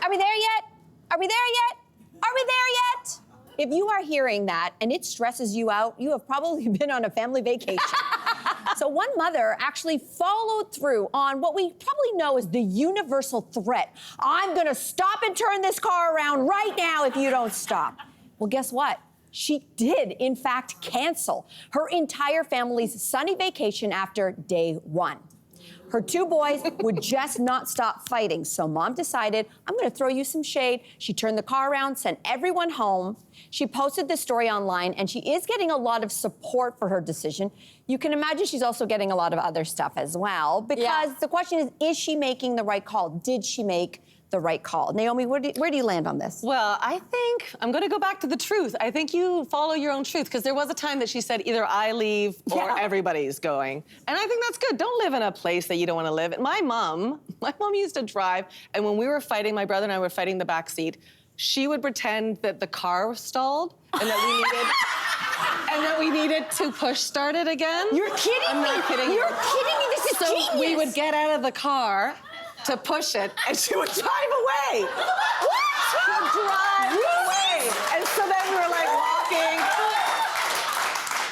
Are we there yet? Are we there yet? Are we there yet? If you are hearing that and it stresses you out, you have probably been on a family vacation. So one mother actually followed through on what we probably know as the universal threat. I'm gonna stop and turn this car around right now if you don't stop. Well, guess what? She did, in fact, cancel her entire family's sunny vacation after day one. Her two boys would just not stop fighting, so Mom decided, I'm gonna throw you some shade. She turned the car around, sent everyone home. She posted this story online, and she is getting a lot of support for her decision. You can imagine she's also getting a lot of other stuff as well, because the question is she making the right call? Did she make the right call? Naomi, where do you land on this? Well, I think I'm going to go back to the truth. I think you follow your own truth, because there was a time that she said either I leave or everybody's going. And I think that's good. Don't live in a place that you don't want to live in. My mom used to drive, and when we were fighting, my brother and I were fighting the back seat, she would pretend that the car was stalled and that we needed to push start it again. You're kidding me. I'm not kidding you. You're kidding me. This is genius. So we would get out of the car to push it, and she would drive away. She would drive away. And so then we were like walking.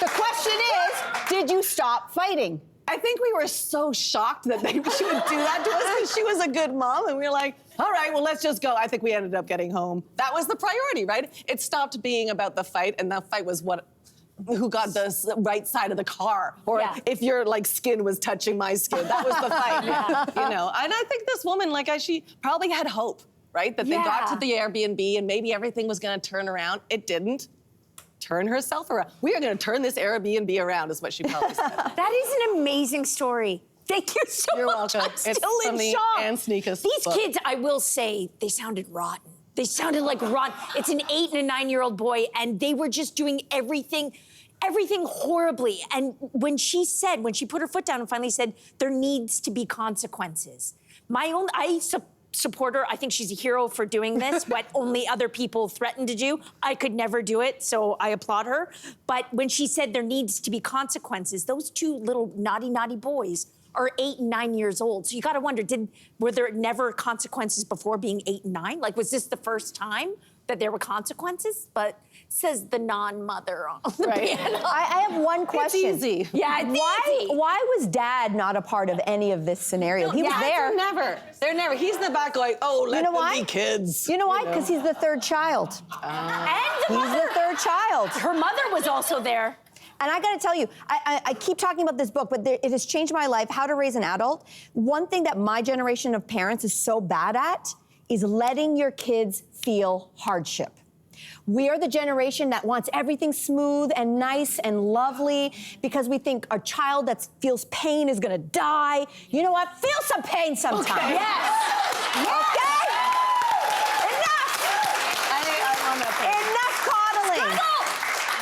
The question is, did you stop fighting? I think we were so shocked that she would do that to us, because she was a good mom, and we were like, all right, well, let's just go. I think we ended up getting home. That was the priority, right? It stopped being about the fight, and the fight was who got the right side of the car, or if your skin was touching my skin. That was the fight, you know. And I think this woman, she probably had hope, right? That they got to the Airbnb and maybe everything was gonna turn around. It didn't. Turn herself around. We are gonna turn this Airbnb around, is what she probably said. That is an amazing story. Thank you so much. You're welcome. I'm still in shock. Anne Sneakus These book. kids, I will say, they sounded rotten. They sounded like rotten. It's an 8 and a 9-year-old boy, and they were just doing everything horribly. And when she put her foot down and finally said, there needs to be consequences. I support her. I think she's a hero for doing this, what only other people threaten to do. I could never do it, so I applaud her. But when she said there needs to be consequences, those two little naughty boys are 8 and 9 years old. So you gotta wonder, were there never consequences before being 8 and 9? Was this the first time that there were consequences? But says the non-mother on the piano. I have one question. It's easy. Yeah, it's easy. Why was Dad not a part of any of this scenario? He was there. They're never. He's in the back going, oh, let them be kids. You know why? Because he's the third child. And He's the third child. her mother was also there. And I gotta tell you, I keep talking about this book, but it has changed my life, How to Raise an Adult. One thing that my generation of parents is so bad at is letting your kids feel hardship. We are the generation that wants everything smooth and nice and lovely because we think a child that feels pain is gonna die. You know what? Feel some pain sometimes. Okay. Yes. Okay? Enough. I'm on that thing. Enough coddling.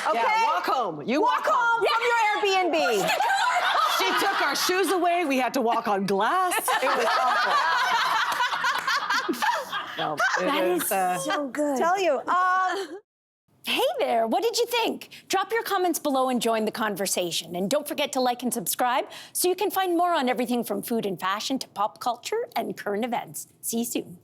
Okay? Yeah, walk home. You Walk home from your Airbnb. She took our shoes away. We had to walk on glass. It was awful. No, That is so good. Tell you. Hey there, what did you think? Drop your comments below and join the conversation. And don't forget to like and subscribe so you can find more on everything from food and fashion to pop culture and current events. See you soon.